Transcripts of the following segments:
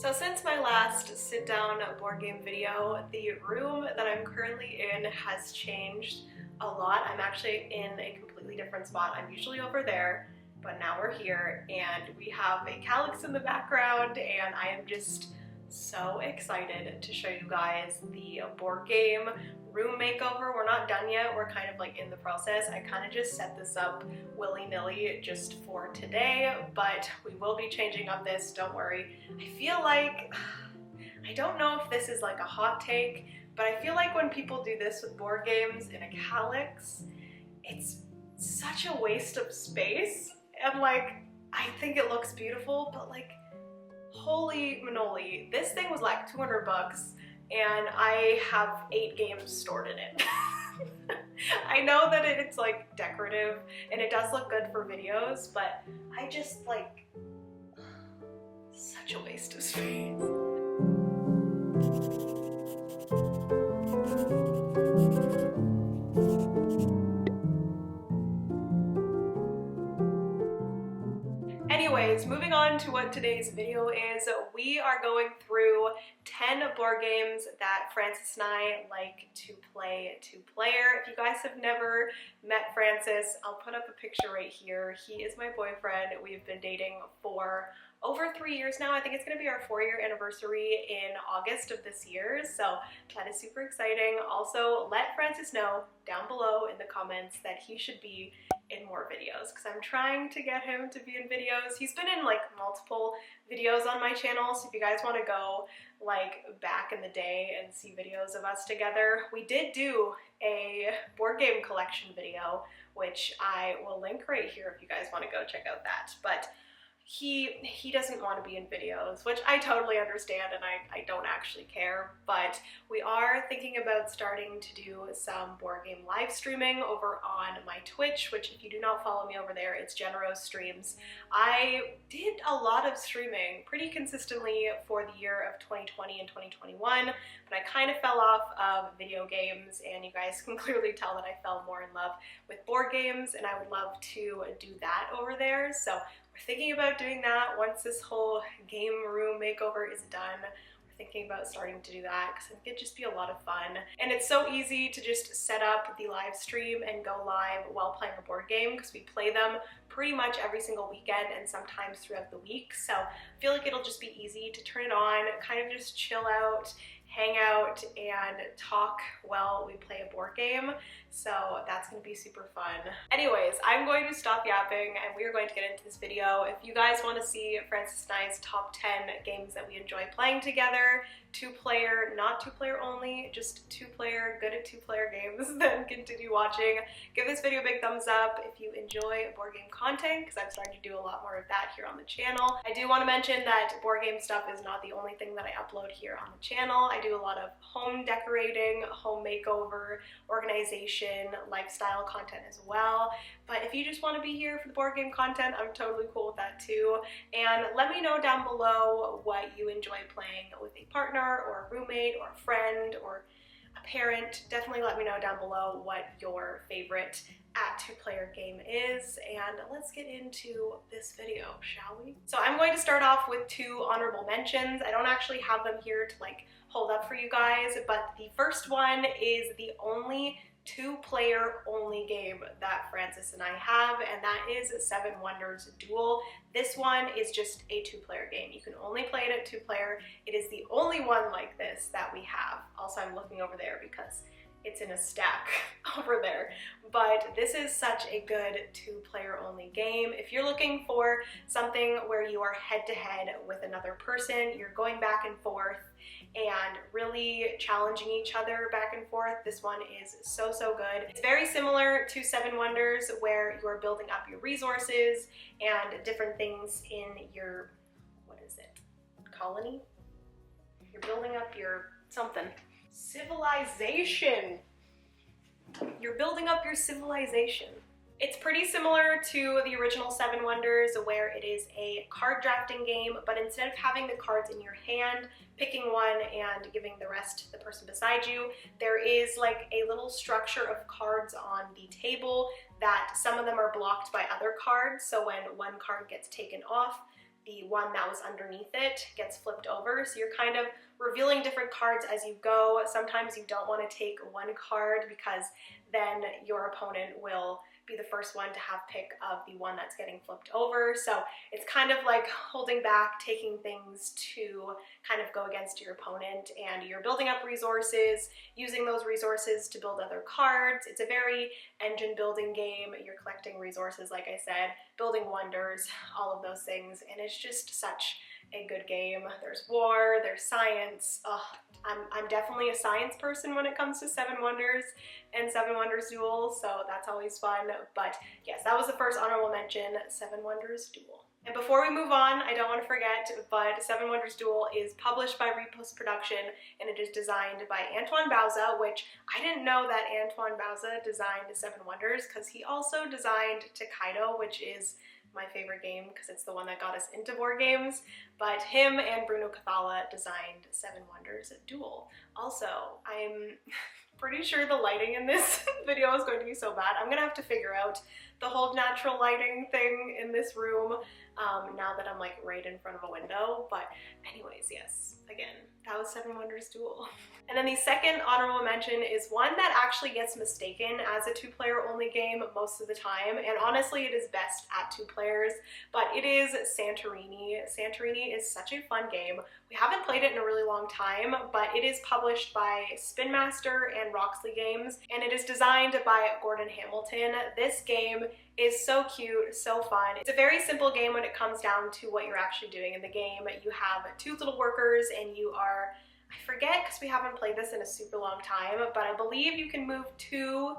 So since my last sit-down board game video, the room that I'm currently in has changed a lot. I'm actually in a completely different spot. I'm usually over there, but now we're here and we have a calyx in the background, and I am just so excited to show you guys the board game room makeover. We're not done yet, we're kind of like in the process. I kind of just set this up willy-nilly just for today, but we will be changing up this, don't worry. I feel like, I don't know if this is like a hot take, but I feel like when people do this with board games in a calyx, it's such a waste of space. And like, I think it looks beautiful, but like, holy manoli, this thing was like 200 bucks and I have 8 games stored in it. I know that it's like decorative and it does look good for videos, but I just like, such a waste of space. Anyways, moving on to what today's video is, we are going through 10 board games that Francis and I like to play two-player. If you guys have never met Francis, I'll put up a picture right here. He is my boyfriend. We've been dating for over 3 years now. I think it's going to be our 4-year anniversary in August of this year, so that is super exciting. Also, let Francis know down below in the comments that he should be in more videos, because I'm trying to get him to be in videos. He's been in like multiple videos on my channel, so if you guys want to go like back in the day and see videos of us together, we did do a board game collection video, which I will link right here if you guys want to go check out that. But he doesn't want to be in videos, which I totally understand, and I don't actually care, but we are thinking about starting to do some board game live streaming over on my Twitch, which if you do not follow me over there, it's Jenna Streams. I did a lot of streaming pretty consistently for the year of 2020 and 2021, but I kind of fell off of video games, and you guys can clearly tell that I fell more in love with board games, and I would love to do that over there. So we're thinking about doing that once this whole game room makeover is done. We're thinking about starting to do that because I think it'd just be a lot of fun. And it's so easy to just set up the live stream and go live while playing a board game, because we play them pretty much every single weekend and sometimes throughout the week. So I feel like it'll just be easy to turn it on, kind of just chill out, hang out, and talk while we play a board game. So that's going to be super fun. Anyways, I'm going to stop yapping and we are going to get into this video. If you guys want to see Francis and I's top 10 games that we enjoy playing together, 2-player, not 2-player only, just 2-player, good at 2-player games, then continue watching. Give this video a big thumbs up if you enjoy board game content, because I'm starting to do a lot more of that here on the channel. I do want to mention that board game stuff is not the only thing that I upload here on the channel. I do a lot of home decorating, home makeover, organization, lifestyle content as well. But if you just want to be here for the board game content, I'm totally cool with that too. And let me know down below what you enjoy playing with a partner or a roommate or a friend or a parent. Definitely let me know down below what your favorite at 2-player game is, and let's get into this video, shall we? So I'm going to start off with 2 honorable mentions. I don't actually have them here to like hold up for you guys, but the first one is the only 2-player only game that Francis and I have, and that is 7 Wonders Duel. This one is just a 2-player game. You can only play it at 2-player. It is the only one like this that we have. Also, I'm looking over there because it's in a stack over there. But this is such a good 2-player only game. If you're looking for something where you are head-to-head with another person, you're going back and forth and really challenging each other back and forth, this one is so good. It's very similar to 7 Wonders, where you're building up your resources and different things in your, what is it, colony? You're building up your something. Civilization. You're building up your civilization. It's pretty similar to the original 7 Wonders, where it is a card drafting game, but instead of having the cards in your hand, picking one and giving the rest to the person beside you, there is like a little structure of cards on the table that some of them are blocked by other cards, so when one card gets taken off, the one that was underneath it gets flipped over. So you're kind of revealing different cards as you go. Sometimes you don't want to take one card because then your opponent will be the first one to have pick of the one that's getting flipped over. So it's kind of like holding back, taking things to kind of go against your opponent, and you're building up resources, using those resources to build other cards. It's a very engine building game. You're collecting resources, like I said, building wonders, all of those things, and it's just such a good game. There's war, there's science. I'm definitely a science person when it comes to Seven Wonders and Seven Wonders Duel, so that's always fun. But yes, that was the first honorable mention, Seven Wonders Duel. And before we move on, I don't want to forget, but Seven Wonders Duel is published by Repost Production, and it is designed by Antoine Bauza, which I didn't know that Antoine Bauza designed Seven Wonders, because he also designed Tokaido, which is my favorite game because it's the one that got us into board games. But him and Bruno Cathala designed Seven Wonders Duel. Also, I'm pretty sure the lighting in this video is going to be so bad. I'm gonna have to figure out the whole natural lighting thing in this room now that I'm like right in front of a window. But anyways, yes, again, that was Seven Wonders Duel. And then the second honorable mention is one that actually gets mistaken as a two-player only game most of the time, and honestly it is best at 2 players, but it is Santorini. Santorini is such a fun game. We haven't played it in a really long time, but it is published by Spin Master and Roxley Games, and it is designed by Gordon Hamilton. This game is so cute, so fun. It's a very simple game when it comes down to what you're actually doing in the game. You have 2 little workers, and you are, I forget because we haven't played this in a super long time, but I believe you can move 2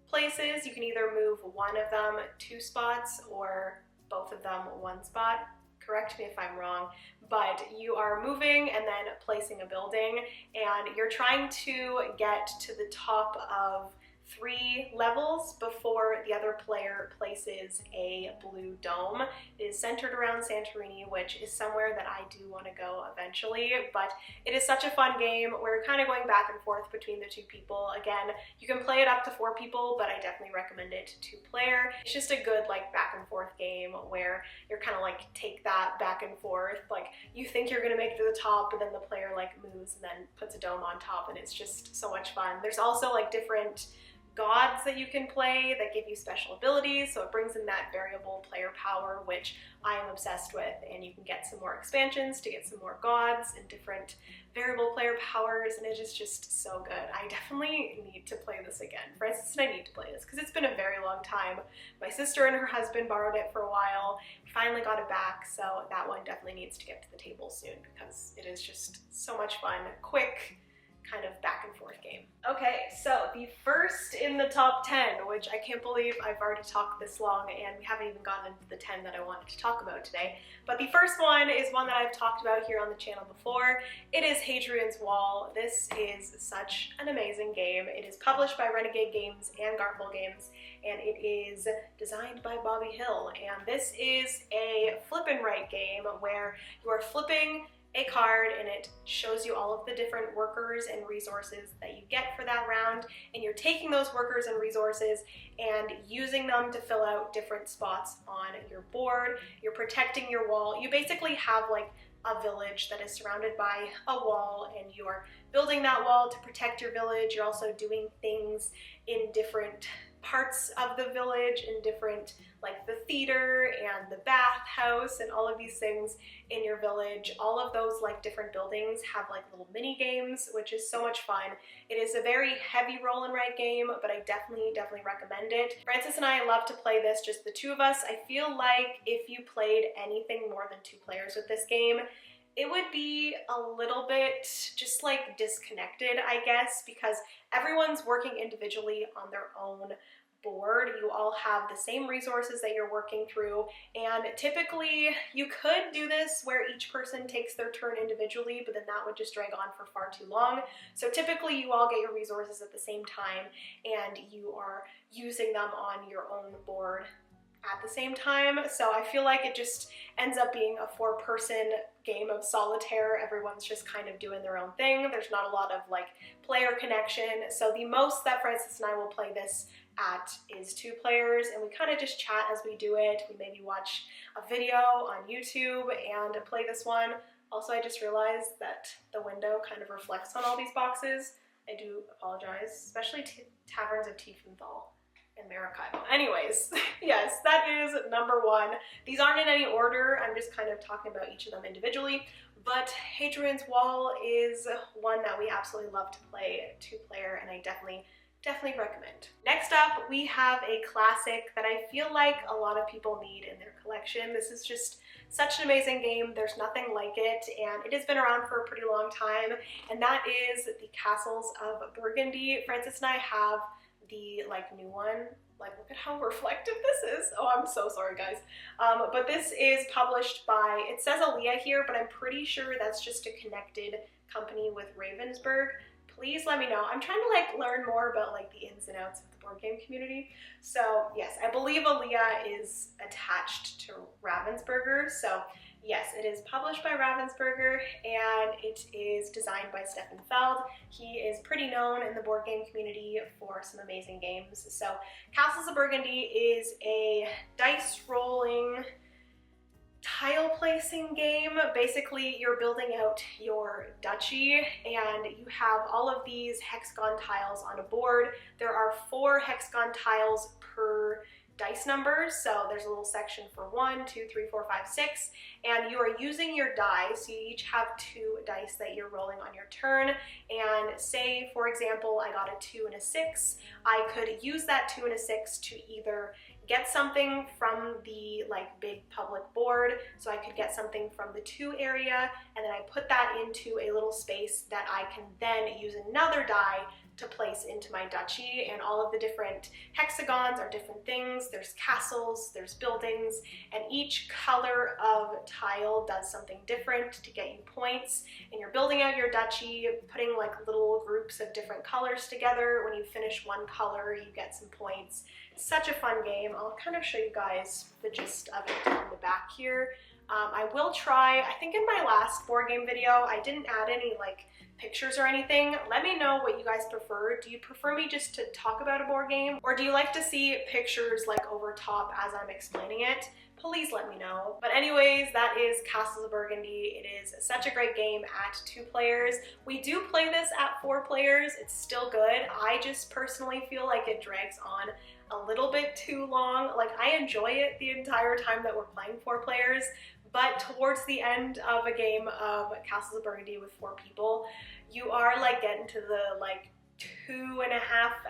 places. You can either move one of them 2 spots or both of them 1 spot. Correct me if I'm wrong, but you are moving and then placing a building, and you're trying to get to the top of 3 levels before the other player places a blue dome. It is centered around Santorini, which is somewhere that I do want to go eventually, but it is such a fun game. We're kind of going back and forth between the 2 people. Again, you can play it up to 4 people, but I definitely recommend it to 2-player. It's just a good like back and forth game where you're kind of like take that back and forth. Like you think you're gonna make it to the top, but then the player like moves and then puts a dome on top, and it's just so much fun. There's also like different gods that you can play that give you special abilities, so it brings in that variable player power, which I am obsessed with, and you can get some more expansions to get some more gods and different variable player powers, and it is just so good. I definitely need to play this again. Francis and I need to play this because it's been a very long time. My sister and her husband borrowed it for a while. We finally got it back, so that one definitely needs to get to the table soon because it is just so much fun, quick, kind of back and forth game. Okay, so the first in the top 10, which I can't believe I've already talked this long and we haven't even gotten into the 10 that I wanted to talk about today. But the first one is one that I've talked about here on the channel before. It is Hadrian's Wall. This is such an amazing game. It is published by Renegade Games and Garfield Games, and it is designed by Bobby Hill. And this is a flip and write game where you are flipping a card and it shows you all of the different workers and resources that you get for that round, and you're taking those workers and resources and using them to fill out different spots on your board. You're protecting your wall. You basically have like a village that is surrounded by a wall, and you're building that wall to protect your village. You're also doing things in different parts of the village, in different, like the theater and the bathhouse and all of these things in your village. All of those like different buildings have like little mini games, which is so much fun. It is a very heavy roll and write game, but I definitely recommend it. Francis and I love to play this, just the 2 of us. I feel like if you played anything more than 2 players with this game, it would be a little bit just like disconnected, I guess, because everyone's working individually on their own board. You all have the same resources that you're working through, and typically you could do this where each person takes their turn individually, but then that would just drag on for far too long. So typically you all get your resources at the same time and you are using them on your own board at the same time. So I feel like it just ends up being a 4-person game of solitaire. Everyone's just kind of doing their own thing. There's not a lot of like player connection. So the most that Francis and I will play this at is 2 players, and we kind of just chat as we do it. We maybe watch a video on YouTube and play this one. Also, I just realized that the window kind of reflects on all these boxes. I do apologize, especially Taverns of Tiefenthal and Maracaibo. Anyways, yes, that is number 1. These aren't in any order. I'm just kind of talking about each of them individually. But Hadrian's Wall is one that we absolutely love to play 2-player, and I definitely recommend. Next up, we have a classic that I feel like a lot of people need in their collection. This is just such an amazing game. There's nothing like it, and it has been around for a pretty long time, and that is the Castles of Burgundy. Francis and I have the new one. Like, look at how reflective this is. Oh, I'm so sorry, guys. But this is published by, it says Alia here, but I'm pretty sure that's just a connected company with Ravensburg. Please let me know. I'm trying to learn more about the ins and outs of the board game community. So yes, I believe Alia is attached to Ravensburger. So yes, it is published by Ravensburger, and it is designed by Stefan Feld. He is pretty known in the board game community for some amazing games. So Castles of Burgundy is a dice rolling tile placing game. Basically, you're building out your duchy, and you have all of these hexagon tiles on a board. There are 4 hexagon tiles per dice numbers, so there's a little section for 1, 2, 3, 4, 5, 6, and you are using your dice. You each have 2 dice that you're rolling on your turn, and say, for example, I got a 2 and a 6. I could use that 2 and a 6 to either get something from the big public board, so I could get something from the 2 area, and then I put that into a little space that I can then use another die to place into my duchy. And all of the different hexagons are different things. There's castles, there's buildings, and each color of tile does something different to get you points. And you're building out your duchy, putting little groups of different colors together. When you finish one color, you get some points. It's such a fun game. I'll kind of show you guys the gist of it on the back here. I will try, I think in my last board game video, I didn't add any pictures or anything. Let me know what you guys prefer. Do you prefer me just to talk about a board game, or do you like to see pictures over top as I'm explaining it? Please let me know. But anyways, that is Castles of Burgundy. It is such a great game at 2 players. We do play this at 4 players. It's still good. I just personally feel like it drags on a little bit too long. I enjoy it the entire time that we're playing 4 players, but towards the end of a game of Castles of Burgundy with 4 people, you are getting to the 2.5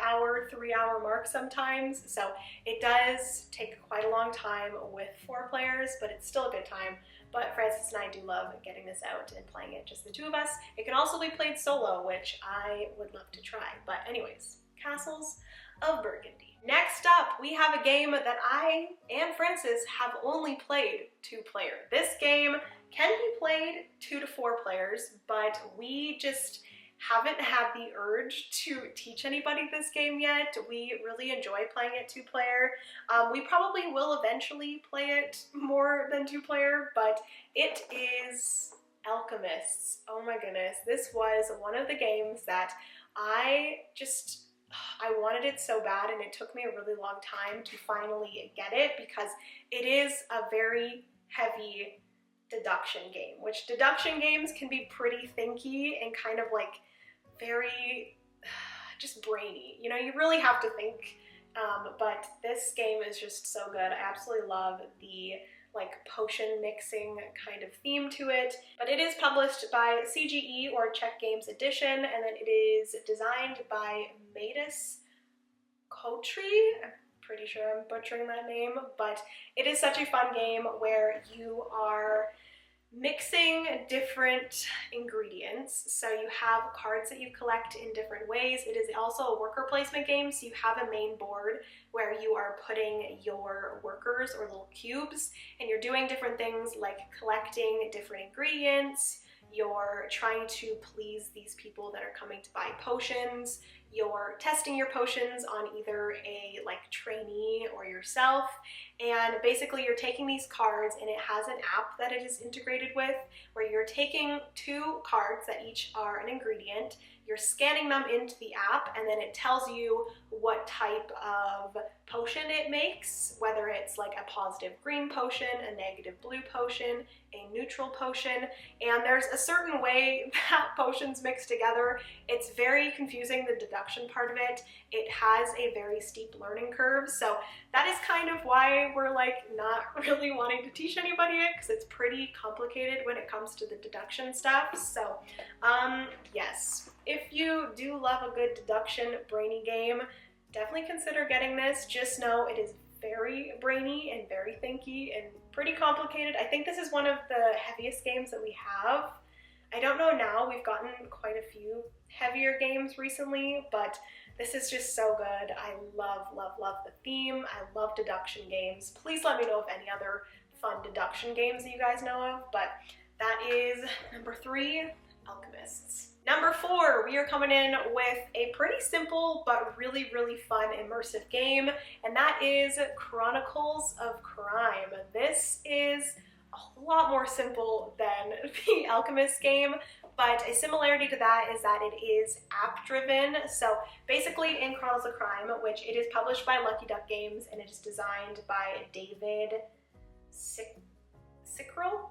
hour, 3 hour mark sometimes. So it does take quite a long time with 4 players, but it's still a good time. But Francis and I do love getting this out and playing it, just the 2 of us. It can also be played solo, which I would love to try. But anyways, Castles of Burgundy. Next up, we have a game that I and Francis have only played 2-player. This game can be played 2 to 4 players, but we just haven't had the urge to teach anybody this game yet. We really enjoy playing it 2-player. We probably will eventually play it more than 2-player, but it is Alchemists. Oh my goodness, this was one of the games that I wanted it so bad, and it took me a really long time to finally get it, because it is a very heavy deduction game, which deduction games can be pretty thinky and kind of very just brainy. You know, you really have to think, but this game is just so good. I absolutely love the potion mixing kind of theme to it. But it is published by CGE, or Czech Games Edition, and then it is designed by Matus Kotri. I'm pretty sure I'm butchering that name, but it is such a fun game where you are mixing different ingredients. So you have cards that you collect in different ways. It is also a worker placement game, so you have a main board where you are putting your workers or little cubes, and you're doing different things like collecting different ingredients. You're trying to please these people that are coming to buy potions. you're testing your potions on either a like trainee or yourself, and basically you're taking these cards, and it has an app that it is integrated with where you're taking 2 cards that each are an ingredient, you're scanning them into the app, and then it tells you what type of potion it makes, whether it's like a positive green potion, a negative blue potion, a neutral potion, and there's a certain way that potions mix together. It's very confusing, the deduction part of it. It has a very steep learning curve, so that is kind of why we're like not really wanting to teach anybody it, because it's pretty complicated when it comes to the deduction stuff. So yes, if you do love a good deduction brainy game, definitely consider getting this. Just know it is very brainy and very thinky and pretty complicated. I think this is one of the heaviest games that we have. I don't know now, we've gotten quite a few heavier games recently, but this is just so good. I love, love, love the theme. I love deduction games. Please let me know of any other fun deduction games that you guys know of, but that is number 3, Alchemists. Number 4, we are coming in with a pretty simple but really, really fun immersive game, and that is Chronicles of Crime. This is a lot more simple than the Alchemist game, but a similarity to that is that it is app-driven. So basically in Chronicles of Crime, which it is published by Lucky Duck Games, and it is designed by David Sickrell?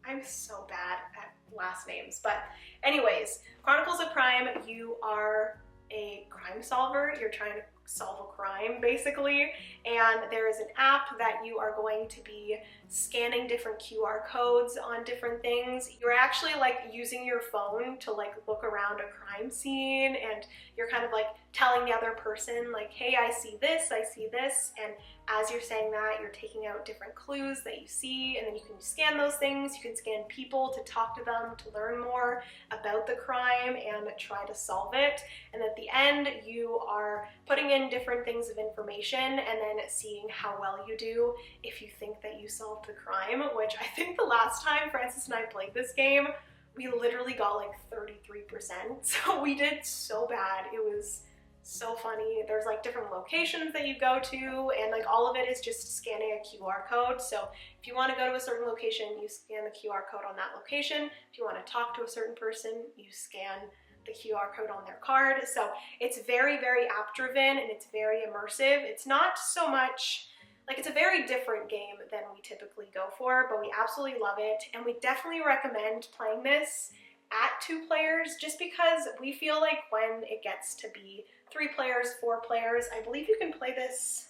I'm so bad at last names, but anyways, Chronicles of Crime, you are a crime solver. You're trying to solve a crime basically, and there is an app that you are going to be scanning different QR codes on different things. You're actually like using your phone to like look around a crime scene, and you're kind of like telling the other person like, hey, I see this, and as you're saying that, you're taking out different clues that you see, and then you can scan those things. You can scan people to talk to them, to learn more about the crime and try to solve it. And at the end, you are putting in different things of information and then seeing how well you do if you think that you solved the crime, which I think the last time Francis and I played this game, we literally got like 33%. So we did so bad. It was so funny. There's like different locations that you go to, and like all of it is just scanning a QR code. So if you want to go to a certain location, you scan the QR code on that location. If you want to talk to a certain person, you scan the QR code on their card. So it's very, very app driven, and it's very immersive. It's not so much like, it's a very different game than we typically go for, but we absolutely love it, and we definitely recommend playing this at 2 players, just because we feel like when it gets to be 3 players, 4 players, I believe you can play this,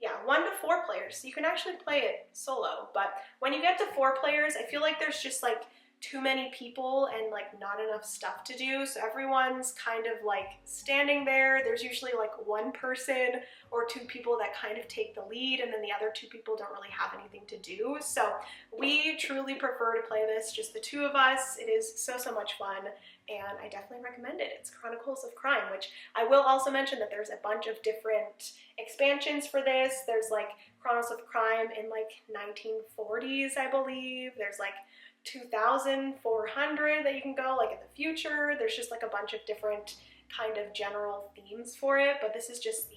yeah, 1 to 4 players, so you can actually play it solo. But when you get to 4 players, I feel like there's just like too many people and like not enough stuff to do, so everyone's kind of like standing there. There's usually like 1 person or 2 people that kind of take the lead, and then the other 2 people don't really have anything to do. So we truly prefer to play this just the 2 of us. It is so much fun, and I definitely recommend it. It's Chronicles of Crime, which I will also mention that there's a bunch of different expansions for this. There's like Chronicles of Crime in like 1940s, I believe. There's like 2400 that you can go like in the future. There's just like a bunch of different kind of general themes for it, but this is just the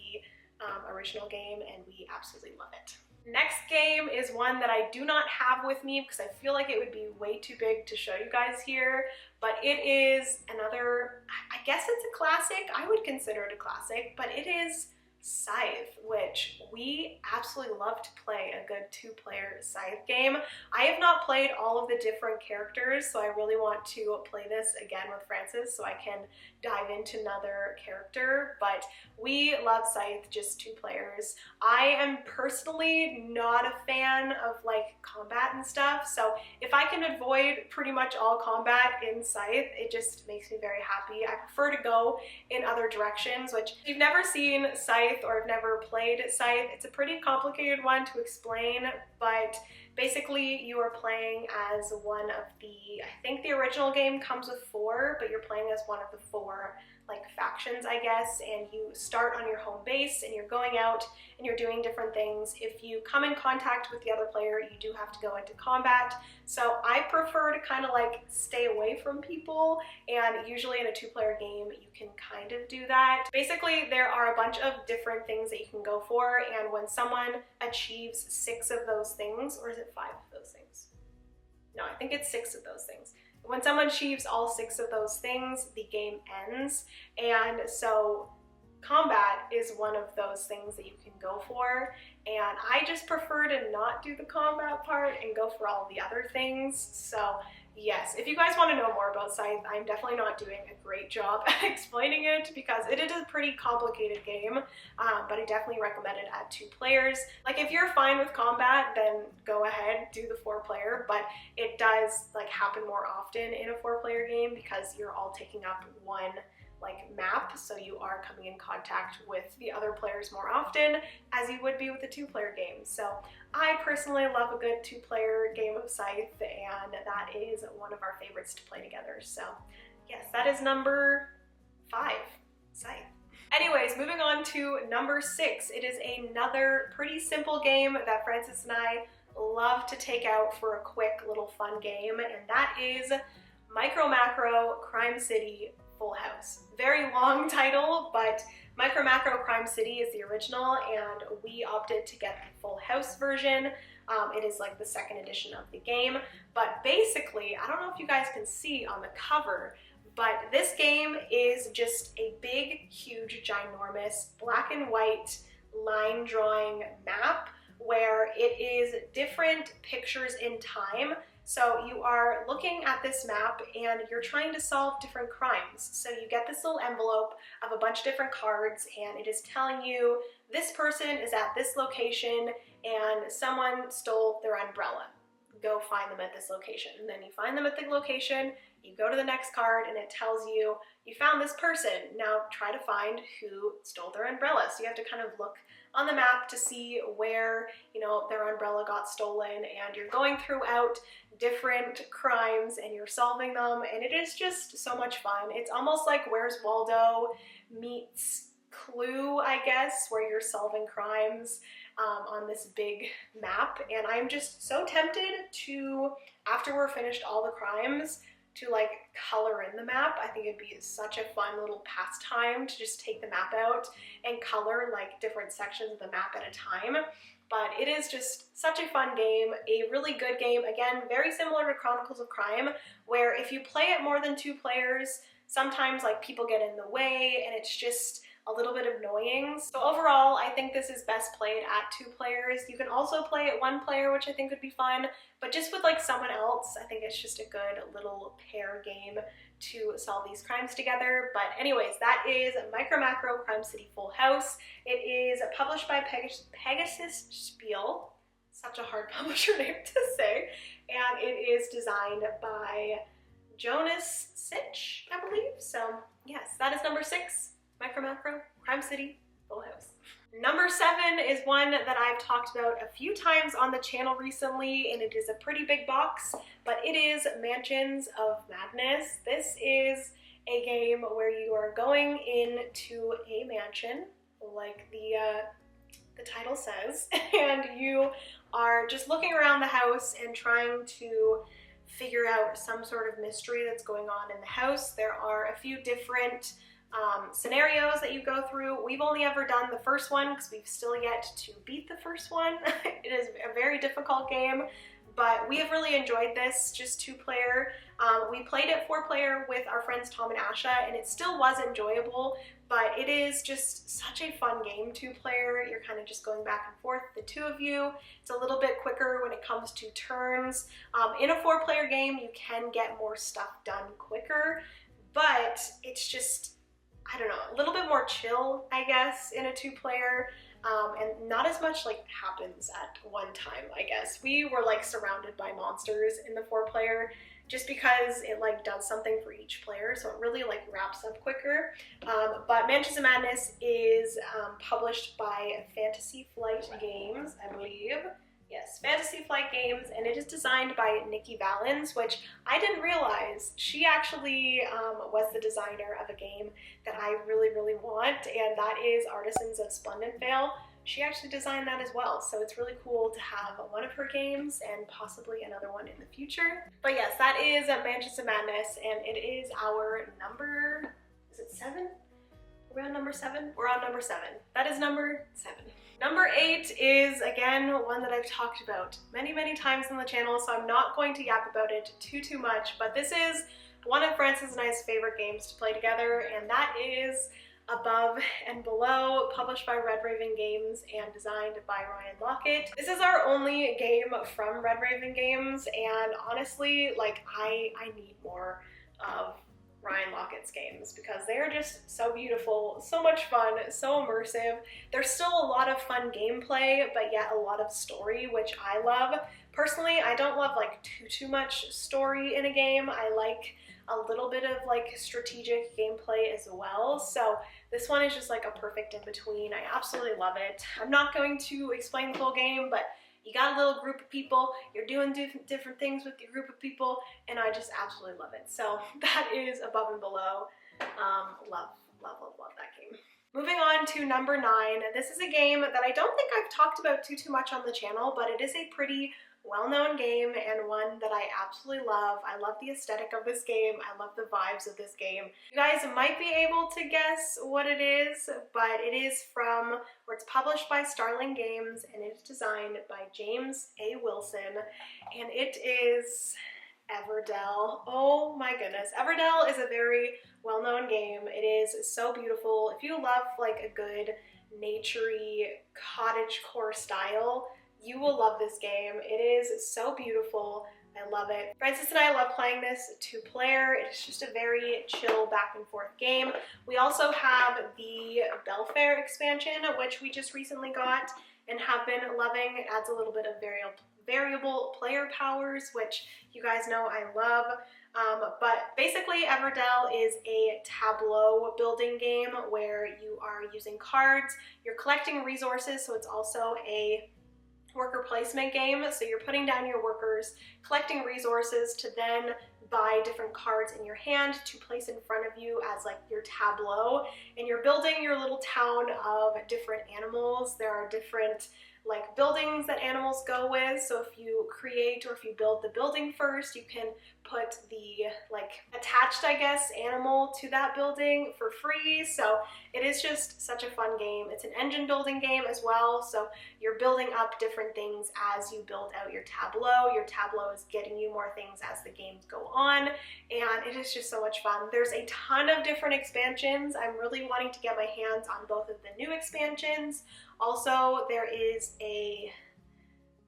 original game, and we absolutely love it. Next game is one that I do not have with me because I feel like it would be way too big to show you guys here, but it is another, I guess it's a classic. I would consider it a classic, but it is Scythe, which we absolutely love to play a good 2-player Scythe game. I have not played all of the different characters, so I really want to play this again with Francis so I can dive into another character, but we love Scythe, just 2 players. I am personally not a fan of like combat and stuff, so if I can avoid pretty much all combat in Scythe, it just makes me very happy. I prefer to go in other directions, which if you've never seen Scythe or have never played Scythe, it's a pretty complicated one to explain, but Basically, you are playing as one of I think the original game comes with 4, but you're playing as one of the 4 like factions, I guess, and you start on your home base and you're going out and you're doing different things. If you come in contact with the other player, you do have to go into combat. So I prefer to kind of like stay away from people, and usually in a 2-player game you can kind of do that. Basically, there are a bunch of different things that you can go for, and when someone achieves 6 of those things, or is it 5 of those things? No, I think it's 6 of those things. When someone achieves all 6 of those things, the game ends. And so combat is one of those things that you can go for. And I just prefer to not do the combat part and go for all the other things. So yes, if you guys want to know more about Scythe, I'm definitely not doing a great job at explaining it because it is a pretty complicated game, but I definitely recommend it at 2 players. Like if you're fine with combat, then go ahead, do the 4-player, but it does like happen more often in a 4-player game because you're all taking up one like map, so you are coming in contact with the other players more often as you would be with a 2-player game. So I personally love a good 2-player game of Scythe, and that is one of our favorites to play together. So yes, that is number 5, Scythe. Anyways, moving on to number 6. It is another pretty simple game that Francis and I love to take out for a quick little fun game, and that is Micro Macro Crime City Full House. Very long title, but Micro Macro Crime City is the original, and we opted to get the Full House version. It is like the 2nd edition of the game, but basically, I don't know if you guys can see on the cover, but this game is just a big, huge, ginormous black and white line drawing map where it is different pictures in time. So you are looking at this map and you're trying to solve different crimes. So you get this little envelope of a bunch of different cards, and it is telling you this person is at this location and someone stole their umbrella. Go find them at this location. And then you find them at the location, you go to the next card and it tells you, you found this person. Now try to find who stole their umbrella. So you have to kind of look on the map to see where, you know, their umbrella got stolen, and you're going throughout different crimes and you're solving them, and it is just so much fun. It's almost like Where's Waldo meets Clue, I guess, where you're solving crimes on this big map, and I'm just so tempted to, after we're finished all the crimes, to like color in the map. I think it'd be such a fun little pastime to just take the map out and color like different sections of the map at a time. But it is just such a fun game, a really good game. Again, very similar to Chronicles of Crime, where if you play it more than 2 players, sometimes like people get in the way and it's just a little bit annoying. So overall, I think this is best played at 2 players. You can also play it 1 player, which I think would be fun, but just with like someone else, I think it's just a good little pair game to solve these crimes together. But anyways, that is Micro Macro Crime City Full House. It is published by Pegasus Spiel. Such a hard publisher name to say. And it is designed by Jonas Sitch, I believe. So yes, that is number 6. Micro Macro Crime City Full House. Number 7 is one that I've talked about a few times on the channel recently, and it is a pretty big box, but it is Mansions of Madness. This is a game where you are going into a mansion, like the title says, and you are just looking around the house and trying to figure out some sort of mystery that's going on in the house. There are a few different scenarios that you go through. We've only ever done the first one because we've still yet to beat the first one. It is a very difficult game, but we have really enjoyed this, just 2-player. We played it 4-player with our friends Tom and Asha, and it still was enjoyable, but it is just such a fun game, 2-player. You're kind of just going back and forth, the 2 of you. It's a little bit quicker when it comes to turns. In a 4-player game, you can get more stuff done quicker, but it's just, I don't know, a little bit more chill, I guess, in a 2-player, and not as much like happens at one time, I guess. We were like surrounded by monsters in the 4-player just because it like does something for each player, so it really like wraps up quicker. But Mansions of Madness is published by Fantasy Flight Games, I believe. Yes, Fantasy Flight Games, and it is designed by Nikki Valens, which I didn't realize. She actually was the designer of a game that I really, really want, and that is Artisans of Splendid Vale. She actually designed that as well, so it's really cool to have one of her games and possibly another one in the future. But yes, that is Mansions of Madness, and it is our number, is it 7? Are we on number 7? We're on number 7. That is number 7. Number 8 is, again, one that I've talked about many, many times on the channel, so I'm not going to yap about it too much, but this is one of Frances and I's favorite games to play together, and that is Above and Below, published by Red Raven Games and designed by Ryan Lockett. This is our only game from Red Raven Games, and honestly, like, I need more of Ryan Lockett's games because they are just so beautiful, so much fun, so immersive. There's still a lot of fun gameplay, but yet a lot of story, which I love. Personally, I don't love like too much story in a game. I like a little bit of like strategic gameplay as well. So this one is just like a perfect in between. I absolutely love it. I'm not going to explain the whole game, but you got a little group of people, you're doing different things with your group of people, and I just absolutely love it. So that is Above and Below. Love that game. Moving on to number 9. This is a game that I don't think I've talked about too much on the channel, but it is a pretty well-known game and one that I absolutely love. I love the aesthetic of this game. I love the vibes of this game. You guys might be able to guess what it is, but it is from, or it's published by Starling Games, and it's designed by James A. Wilson, and it is Everdell. Oh my goodness. Everdell is a very well-known game. It is so beautiful. If you love like a good naturey cottagecore style, you will love this game. It is so beautiful. I love it. Frances and I love playing this 2-player. It's just a very chill back and forth game. We also have the Belfair expansion, which we just recently got and have been loving. It adds a little bit of variable player powers, which you guys know I love. But basically Everdell is a tableau building game where you are using cards, you're collecting resources, so it's also a worker placement game. So you're putting down your workers, collecting resources to then buy different cards in your hand to place in front of you as like your tableau, and you're building your little town of different animals. There are different like buildings that animals go with, so if you create or if you build the building first, you can put the like attached, I guess, animal to that building for free. So it is just such a fun game. It's an engine building game as well, so you're building up different things as you build out your tableau. Your tableau is getting you more things as the games go on, and it is just so much fun. There's a ton of different expansions. I'm really wanting to get my hands on both of the new expansions. Also, there is a,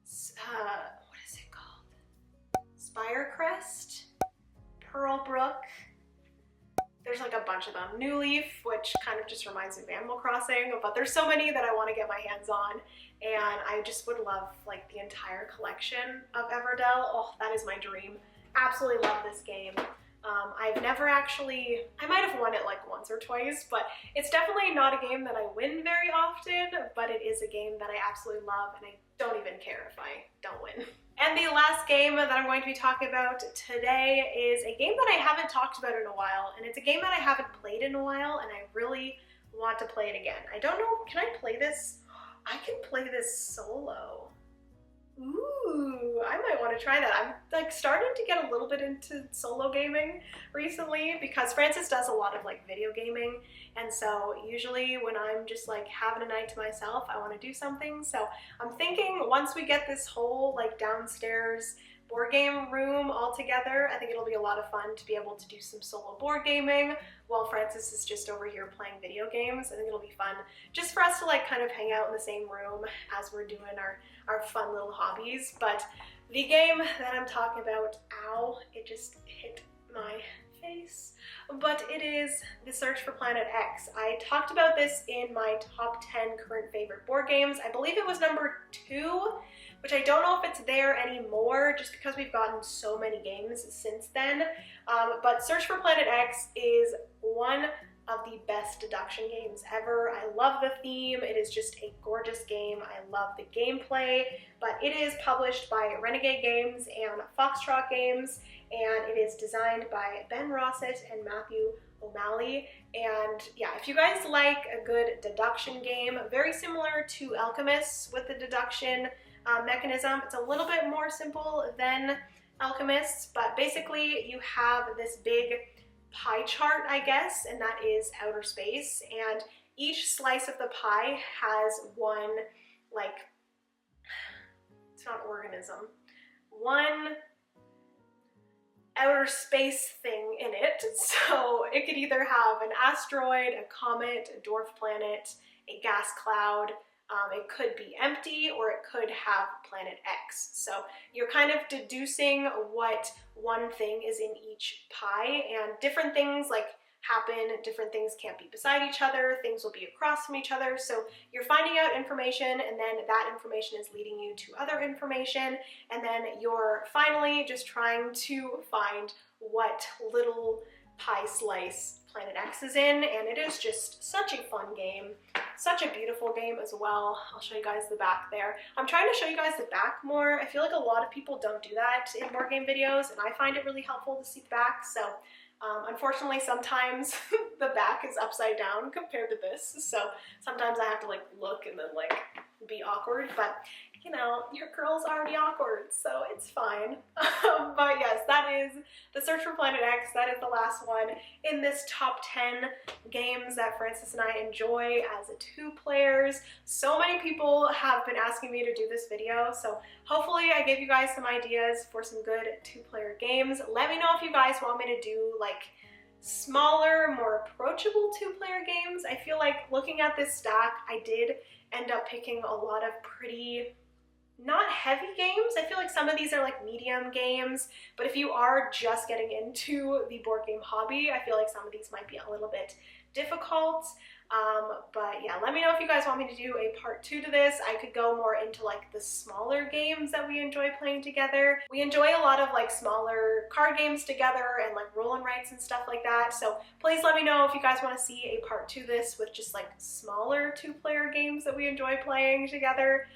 what is it called? Spirecrest, Pearlbrook. There's like a bunch of them. New Leaf, which kind of just reminds me of Animal Crossing, but there's so many that I want to get my hands on, and I just would love like the entire collection of Everdell. Oh, that is my dream. Absolutely love this game. I've never actually, I might have won it like once or twice, but it's definitely not a game that I win very often, but it is a game that I absolutely love, and I don't even care if I don't win. And the last game that I'm going to be talking about today is a game that I haven't talked about in a while, and it's a game that I haven't played in a while, and I really want to play it again. I don't know, can I play this? I can play this solo. Ooh, I might want to try that. I'm like starting to get a little bit into solo gaming recently because Frances does a lot of like video gaming, and so usually when I'm just like having a night to myself, I want to do something. So I'm thinking once we get this whole like downstairs board game room all together, I think it'll be a lot of fun to be able to do some solo board gaming while Frances is just over here playing video games. I think it'll be fun just for us to like kind of hang out in the same room as we're doing our fun little hobbies. But the game that I'm talking about, ow, it just hit my face, but it is The Search for Planet X. I talked about this in my top 10 current favorite board games. I believe it was number 2, which I don't know if it's there anymore just because we've gotten so many games since then. But Search for Planet X is one of the best deduction games ever. I love the theme. It is just a gorgeous game. I love the gameplay, but it is published by Renegade Games and Foxtrot Games, and it is designed by Ben Rossett and Matthew O'Malley. And yeah, if you guys like a good deduction game, very similar to Alchemists with the deduction mechanism, it's a little bit more simple than Alchemists, but basically you have this big pie chart, I guess, and that is outer space, and each slice of the pie has one, like, it's not organism, one outer space thing in it. So it could either have an asteroid, a comet, a dwarf planet, a gas cloud. It could be empty, or it could have planet X. So you're kind of deducing what one thing is in each pie, and different things like happen, different things can't be beside each other, things will be across from each other. So you're finding out information, and then that information is leading you to other information, and then you're finally just trying to find what little pie slice planet X is in, and it is just such a fun game, such a beautiful game as well. I'll show you guys the back there. I'm trying to show you guys the back more. I feel like a lot of people don't do that in board game videos, and I find it really helpful to see the back. So unfortunately, sometimes the back is upside down compared to this, so sometimes I have to like look and then like be awkward, but you know, your girl's already awkward, so it's fine. But yes, that is the Search for Planet X. That is the last one in this top 10 games that Francis and I enjoy as two players. So many people have been asking me to do this video, so hopefully I gave you guys some ideas for some good two-player games. Let me know if you guys want me to do like smaller, more approachable two-player games. I feel like looking at this stack, I did end up picking a lot of pretty not heavy games. I feel like some of these are like medium games, but if you are just getting into the board game hobby, I feel like some of these might be a little bit difficult. But yeah, let me know if you guys want me to do a part 2 to this. I could go more into like the smaller games that we enjoy playing together. We enjoy a lot of like smaller card games together and like roll and writes and stuff like that. So please let me know if you guys want to see a part 2 to this with just like smaller two-player games that we enjoy playing together.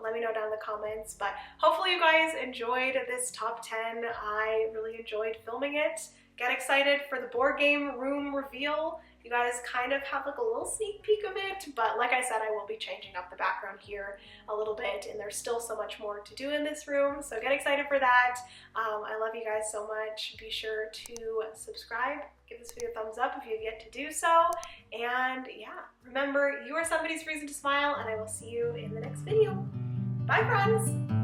Let me know down in the comments, but hopefully you guys enjoyed this top 10. I really enjoyed filming it. Get excited for the board game room reveal. You guys kind of have like a little sneak peek of it, but like I said, I will be changing up the background here a little bit, and there's still so much more to do in this room, so get excited for that. I love you guys so much. Be sure to subscribe, give this video a thumbs up if you have yet to do so, and yeah, remember, you are somebody's reason to smile, and I will see you in the next video. Bye, friends!